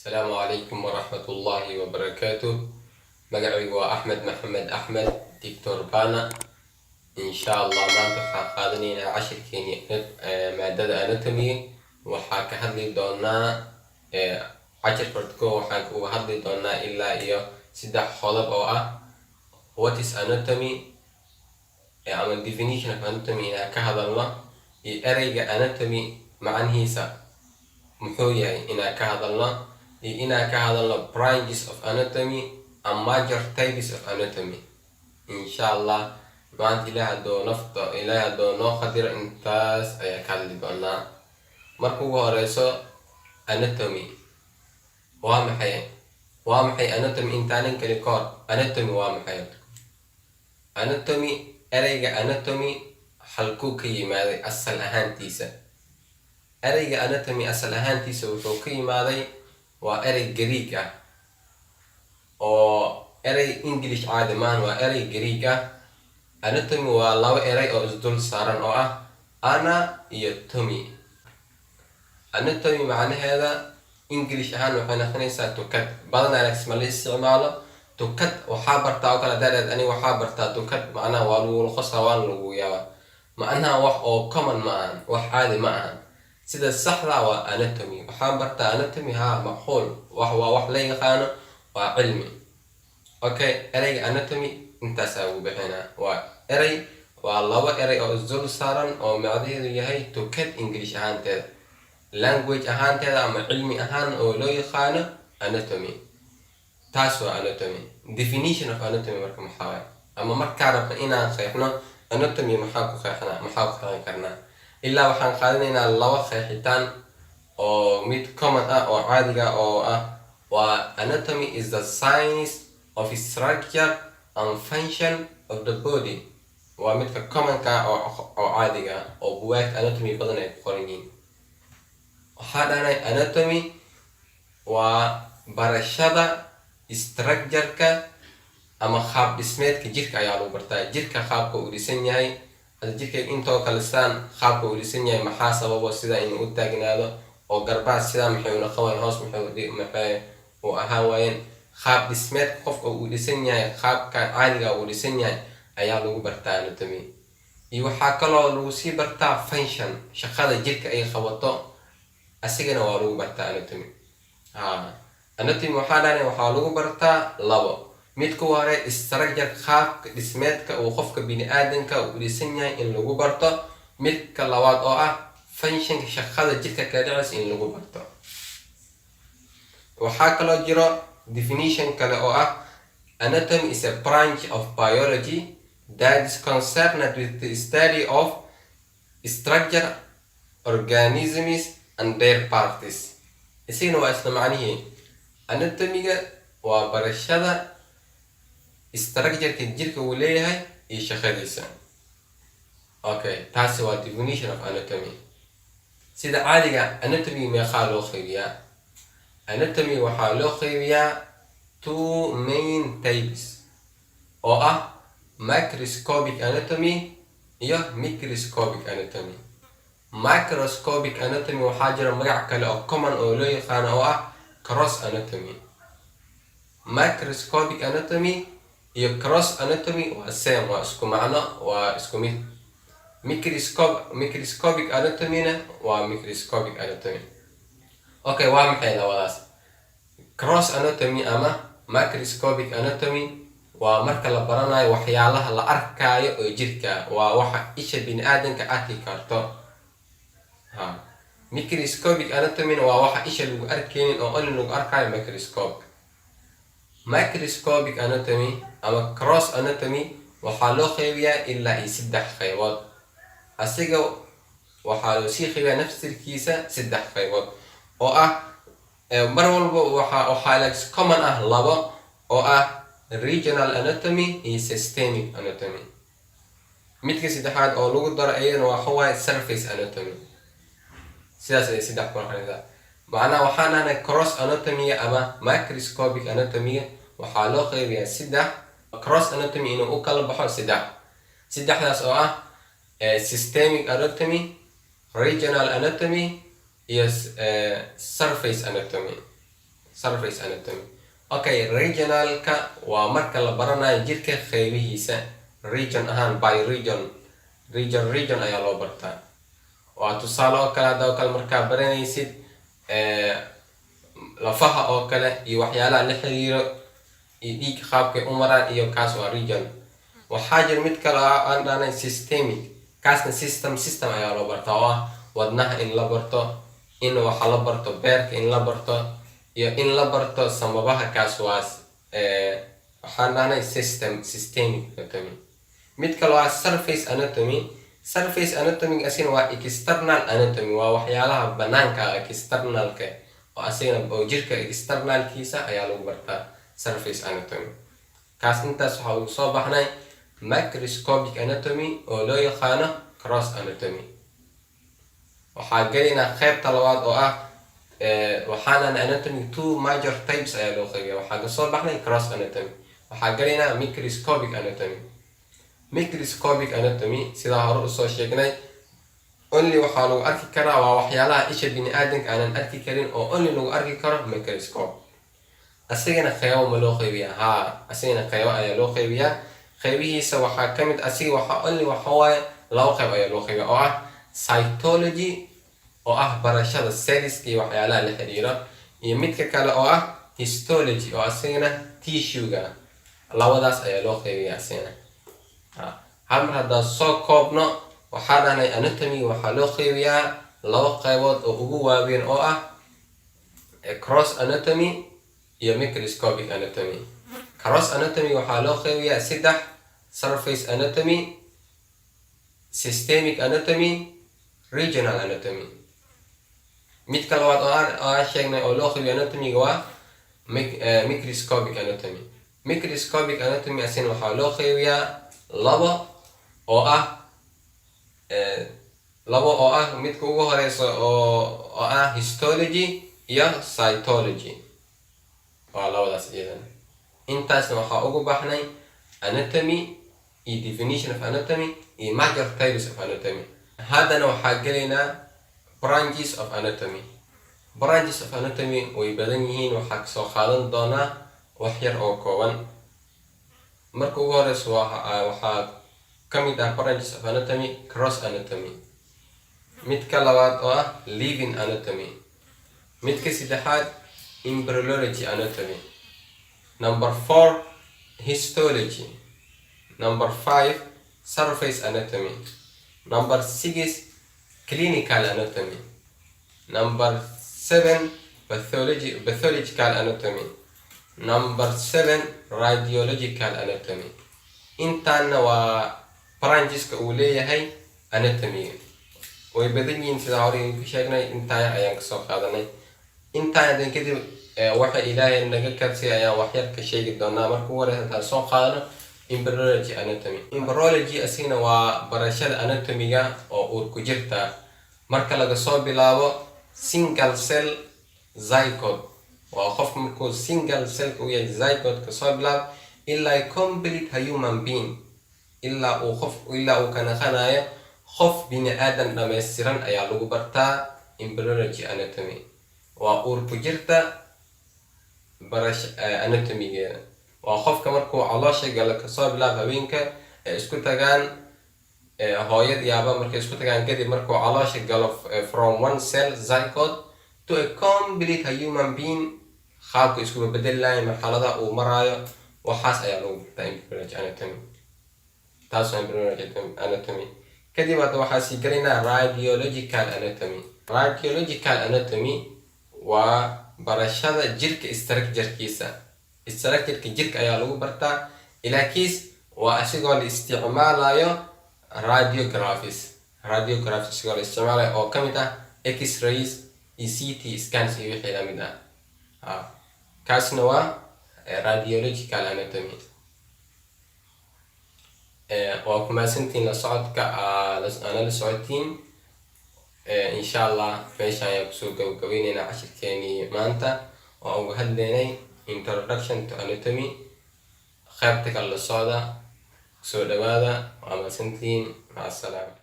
السلام عليكم ورحمة الله وبركاته. مقعي أحمد محمد أحمد دكتور بانا. إن شاء الله ما نتوقع قادنين عشر كيني مادة أناتومي وحاك هذي دونا عشر برتكو وحاك وهذي دونا إلا إيو سدح خلب أو what is anatomy أما definition of anatomy إنها كهذا الله أريج anatomy معنهيسا محوية إنها كهذا الله إنها كهذا الله branches of anatomy and major types of anatomy. إن شاء الله ما أنت إلى دو نقدر إنتاز أي كذب أنا مركو هرسو anatomy وامحي anatomy إنتانين كليكار anatomy وامحي anatomy أريجا anatomy حلقوكي ماذا أصل أهانتيسا أريجا anatomy أصل أهانتيسا وحوكي ماذا وأري جريكا أو أري إنجليش عادي مان وأري جريكا anatomy والله أري أو إصدول صارن أو أنا يتومي anatomy معنى هذا إنجليش أهان وحنا خنيسة توكت بعضنا على اسم الاستعمال توكت وحابرتا وكلا دارد أني وحابرتا توكت معناه والو الخصوان لو يا معناها وح أو common معن وح عادي معن سيدا الصحراء واناتومي وحابرتا اناتومي ها معقول وح لي خانه وعلمي اوكي اري اناتومي انت ساوي بهنا واري والله اري او الزول صارن او معديه يهي توكت انجليش اهانتها language ahaanteeda ama cilmi ahaan oo loo yaqaano anatomy taas waa anatomy definition of anatomy marka maxaa waay ama marka rabna inaan qeexno anatomy maxaa ku qeexan karnaa ilaa waxaan qaadanaynaa laba qeexitaan oo mid common ah oo caadiga oo waa anatomy is the science of structure and function of the body waa midka commonka oo caadiga oo buwaagta anatomy badan ay ku qoran yihiin waxaa dhahnay anatomy waa barashada structure-ka ama qaab dhismeedka jirka ayaa lagu bartaa jirka qaabka uu dhisan yahay hada jirka intoo kale saan qaabka uu dhisan yahay maxaa sababo sida inuu u taagnaado oo garbaha sida maxay u noqon hoos maxay uu ahaan waayeen qaab dhismeedka qofka uu dhisan yahay qaabka caadiga uu dhisan yahay ayaa lagu bartaa anatomy iyo waxaa kaloo lagu sii bartaa function shaqada jirka ay qabato asigana waa lagu bartaa anatomy anatomy waxaa dhahnay waxaa lagu bartaa labo midka hore structure qaabka dhismeedka uu qofka bini'aadanka uu dhisan yahay in lagu barto midka labaad oo functionka shaqada jirka ka dhacaysa in lagu barto waxaa kaloo jiro definition kale oo anatomy is a branch of biology that is concerned with the study of structure organisms and their parties isagana waa isla macnihii anatomy-ga waa barashada structure-ka jirka uu leeyahay iyo shaqadiisa okay taasi waa definition of anatomy sida caadiga anatomy meeqaa loo qaybiyaa anatomy waxaa loo qaybiyaa two main types oo microscopic anatomy iyo microscopic anatomy microscopic anatomy waxaa jira magac kale oo common oo loo yaqaano oo cross anatomy microscopic anatomy iyo cross anatomy waa same waa isku macno waa isku mid microscopic anatomy na waa microscopic anatomy okay waa maxay labadaas cross anatomy ama microscopic anatomy waa marka la baranayo waxyaalaha la arkaayo oo jirka waa waxa isha bini'aadanka arki karto microscopic anatomy waa waxa isha lagu arkaynin oo only lagu arkayo microscopic anatomy ama cross anatomy waxaa loo qaybiyaa ilaa iyo 3 qaybood asiga waxaa loo sii qaybiyaa nafsirkiisa 3 qaybood oo mar walba waxaa la common labo oo regional anatomy iyo systemic anatomy midka saddexaad oo lagu daro ayadana waxa waaye surface anatomy sidaas ay 3 qorxayda macnaha waxaan ahay cross anatomy ama microscopic anatomy waxaa loo qaybiyaa 3 cross anatomy inuu u kala baxo 3 saddexdaas oo systemic anatomy regional anatomy is surface anatomy surface anatomy. Okay, regionalka waa marka la baranayo jirka qaybihiisa region ahaan by region ayaa loo bartaa. waa tusaale oo kale hadda oo kale markaa baranaysid lafaha oo kale iyo waxyaalaha la xiriiro iyo dhiig qaabkay u maraan iyo kaas waa region. waxaa jira mid kale aan dhahnay systemic, kaasna system ayaa loo bartaa oo ah wadnaha in la barto, in waxa la barto beerka in la barto, iyo in la barto sambabaha. kaas waa waxaan dhahnay systemic anatomy. mid kale waa surface anatomy. surface anatomy asina waa external anatomy, waa waxyaalaha banaanka externalka oo asina oo jirka externalkiisa ayaa lagu bartaa surface anatomy. kaas intaas waxa uu soo baxnay microscopic anatomy oo loo yaqaano cross anatomy. waxaa gelinaa qaybta labaad oo ah waxaana anatomy two major types ayaa loo qaybiyaa. waxaa kasoo baxnay cross anatomy. waxaa gelinaa microscopic anatomy. microscopic anatomy sida hore usoo sheegnay only waxaa lagu arki karaa waa waxyaalaha isha bini'aadanka aanan arki karin oo only lagu arki karo microscope. asigana qaybo ma loo qaybiyaa? asigana qaybo ayaa loo qaybiyaa. qaybihiisa waxaa kamid asiga waxaa only waxawaaye laba qayb ayaa loo qaybiyaa oo ah cytology oo ah barashada celliska iyo waxyaalaha la xiriiro, iyo midka kale oo ah histology oo asigana tissue-ga. labadaas ayaa loo qaybiyaa asigana. hal mar haddaan soo koobno waxaa dhahnay anatomy waxaa loo qaybiyaa laba qaybood oo ugu waaweyn oo ah cross anatomy iyo microscopic anatomy. cross anatomy waxaa loo qaybiyaa 3: surface anatomy, systemic anatomy, regional anatomy. midka labaad oo aan sheegnay oo loo qaybiyo anatomy-ga waa microscopic anatomy. microscopic anatomy asina waxaa loo qaybiyaa labo oo ah midka ugu horeysa oo ah histology iyo cytology. waa labadaas iyadan. intaasna waxaa ugu baxnay anatomy iyo definition of anatomy iyo major types of anatomy. haddana waxaa gelaynaa branches of anatomy. branches of anatomy way badan yihiin. waxaa kasoo qaadan doonaa wax yar oo kooban. marka ugu horeysa waxaa kamid ah branches of anatomy cross anatomy. midka labaad oo ah living anatomy. midka saddexaad embryology anatomy. number 4 histology. number 5 surface anatomy. number 6 clinical anatomy. number 7 pathological anatomy. number 7 radiological anatomy. intaana waa brancheska uu leeyahay anatomy. way badan yihiin sida hore ku sheegnay. intaan ayaan kasoo qaadanay. intaan kadib waxa ilaahay naga karsay ayaan wax yar ka sheegi doonaa. marka ugu horeysa intaan soo qaadano embryology anatomy. embryology asina waa barashada anatomy-ga oo uur ku jirta marka laga soo bilaabo single cell zygote. waa qof markuu single cell u yahay zygote ka soo bilaabo ilaa complete human being, ilaa uu ka naqanayo qof bini'aadan dhammaystiran ayaa lagu bartaa embryology anatomy. waa uur ku jirta anatomy-geeda. waa qofka markuu caloosha galo kasoo bilaabo haweenka isku tagaan hooyad yaaba markay isku tagaan kadib markuu caloosha galo from one cell zygote to a complete human being, qaabka isku bedeli lahayn marxalada uu maraayo, waxaas ayaa lagu bartaa embryology anatomy. taas waa embryology anatomy. kadib hadda waxaa sii galaynaa radiological anatomy. radiological anatomy waa barashada jirka structure-kiisa. structure-ka jirka ayaa lagu bartaa, ilaakiis waa asigoo la isticmaalayo radiographies asigoo la isticmaalayo oo kamid ah x-rays iyo CT scans iyo wixii lamid ah. kaasna waa radiological anatomy. waa ku mahadsantiin la socodka aana la socotiin. insha allah meesha ayaan kusoo gabagabaynaynaa cashirkeenii maanta oo uga hadlaynay introduction to anatomy. qaybta kale la socda soo dhawaada. waa mahadsantiin. maca asalaama.